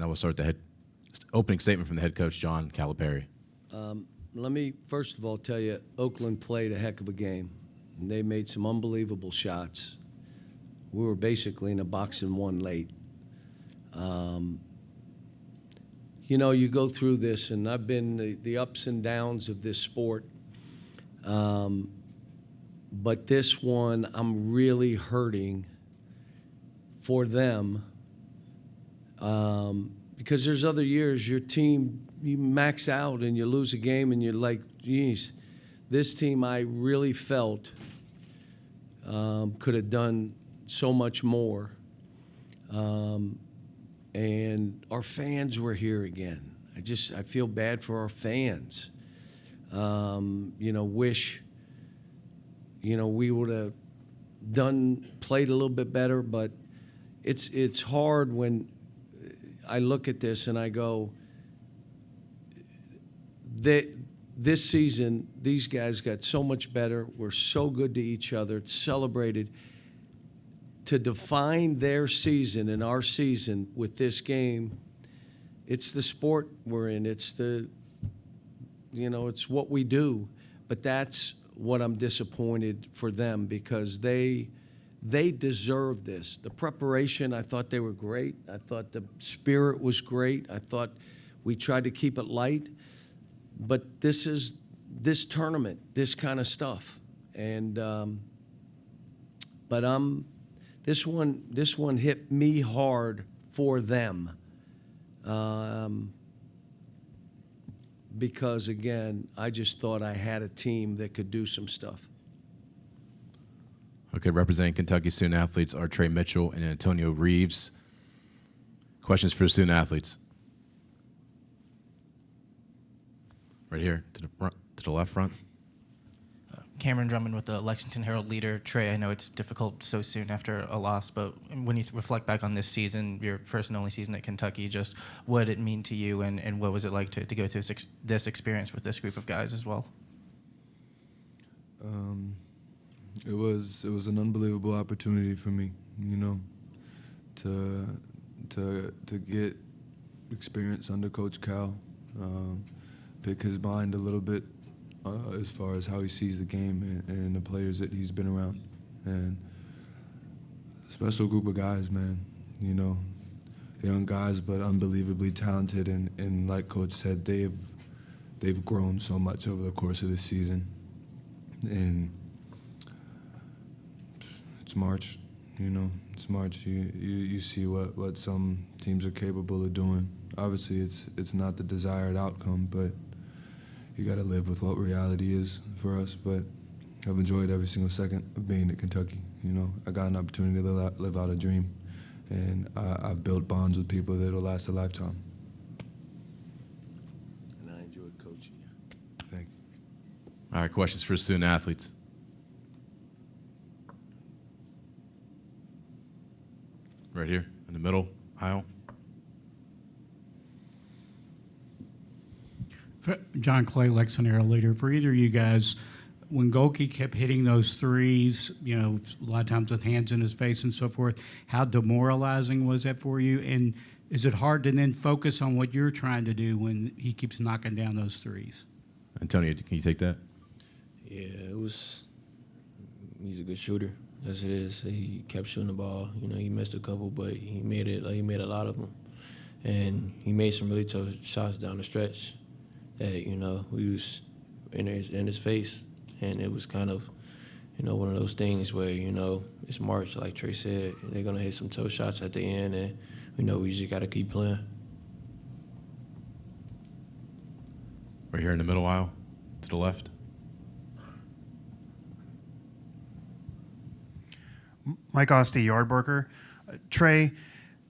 Now we'll start the opening statement from the head coach, John Calipari. Let me first of all tell you, Oakland played a heck of a game. And they made some unbelievable shots. We were basically in a box and one late. You know, you go through this, and I've been the ups and downs of this sport. But this one, I'm really hurting for them because there's other years your team, you max out and you lose a game and you're like, geez, this team I really felt could have done so much more. And our fans were here again. I feel bad for our fans. Wish, we would have played a little bit better, but it's hard when I look at this and I go, this season, these guys got so much better. We're so good to each other. It's celebrated. To define their season and our season with this game, it's the sport we're in. It's it's what we do. But that's what I'm disappointed for them because they deserve this. The preparation, I thought they were great. I thought the spirit was great. I thought we tried to keep it light. But this is this tournament, this kind of stuff. And this one hit me hard for them because, again, I just thought I had a team that could do some stuff. Okay, representing Kentucky student athletes are Trey Mitchell and Antonio Reeves. Questions for student athletes? Right here, to the left front. Cameron Drummond with the Lexington Herald Leader. Trey, I know it's difficult so soon after a loss, but when you reflect back on this season, your first and only season at Kentucky, just what did it mean to you and what was it like to go through this experience with this group of guys as well? It was an unbelievable opportunity for me, to get experience under Coach Cal, pick his mind a little bit as far as how he sees the game and the players that he's been around. And a special group of guys, man, young guys, but unbelievably talented. And like Coach said, they've grown so much over the course of this season. And it's March, it's March. You see what some teams are capable of doing. Obviously, it's not the desired outcome, but you got to live with what reality is for us. But I've enjoyed every single second of being at Kentucky. I got an opportunity to live out a dream, and I've built bonds with people that'll last a lifetime. And I enjoyed coaching you. Thank you. All right, questions for student athletes. Right here in the middle aisle. John Clay, Lexington Herald Leader. For either of you guys, when Golke kept hitting those threes, a lot of times with hands in his face and so forth, how demoralizing was that for you? And is it hard to then focus on what you're trying to do when he keeps knocking down those threes? Antonio, can you take that? Yeah, it was. He's a good shooter. Yes, it is. He kept shooting the ball. He missed a couple, but he made it. He made a lot of them, and he made some really tough shots down the stretch. That we was in his face, and it was kind of one of those things where it's March, like Trey said, and they're gonna hit some tough shots at the end, and we just gotta keep playing. Right here in the middle aisle, to the left. Mike Osti, Yardworker. Trey,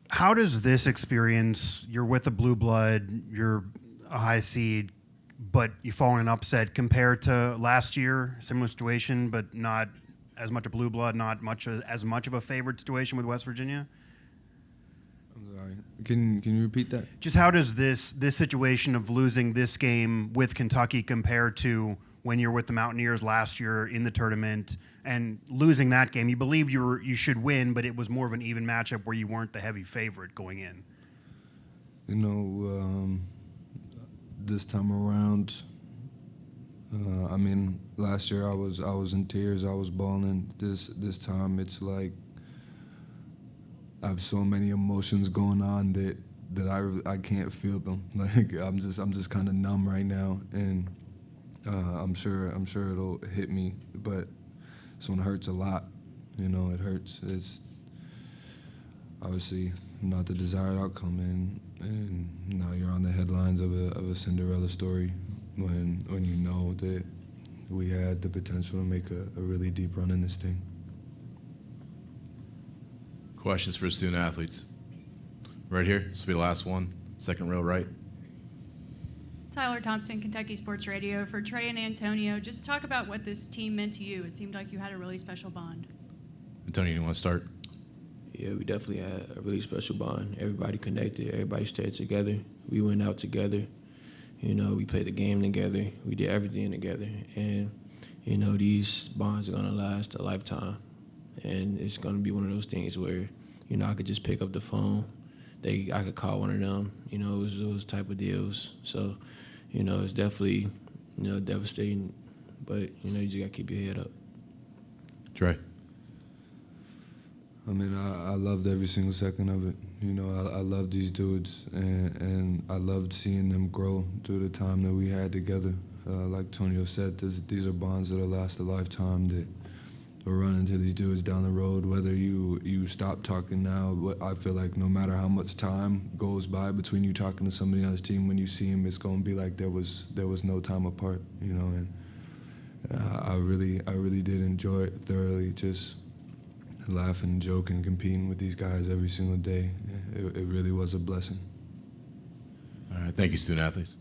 how does this experience, you're with a blue blood, you're a high seed, but you fall in an upset compared to last year, similar situation, but not as much a blue blood, not as much of a favored situation with West Virginia? I'm sorry. Can you repeat that? Just how does this situation of losing this game with Kentucky compare to when you're with the Mountaineers last year in the tournament and losing that game? You believed you should win, but it was more of an even matchup where you weren't the heavy favorite going in. You know, this time around, I mean, last year I was in tears, I was bawling. This time it's like I have so many emotions going on that I can't feel them. Like I'm just kind of numb right now, and I'm sure it'll hit me, but this one hurts a lot. You know, it hurts. It's obviously not the desired outcome, and now you're on the headlines of a Cinderella story when you know that we had the potential to make a really deep run in this thing. Questions for student athletes. Right here. This will be the last one. Second row right. Tyler Thompson, Kentucky Sports Radio. For Trey and Antonio, just talk about what this team meant to you. It seemed like you had a really special bond. Antonio, you want to start? Yeah, we definitely had a really special bond. Everybody connected. Everybody stayed together. We went out together. You know, we played the game together. We did everything together. And, you know, these bonds are going to last a lifetime. And it's going to be one of those things where, you know, I could just pick up the phone. I could call one of them. You know, it was those type of deals. So, you know, it's definitely, you know, devastating. But, you know, you just got to keep your head up. Trey. I mean, I loved every single second of it. You know, I loved these dudes, and I loved seeing them grow through the time that we had together. Like Tonio said, these are bonds that'll last a lifetime, that we'll run into these dudes down the road. Whether you stop talking now, I feel like no matter how much time goes by between you talking to somebody on this team, when you see him, it's going to be like there was no time apart, you know. And I really did enjoy it thoroughly, just laughing, joking, competing with these guys every single day. It really was a blessing. All right. Thank you, student athletes.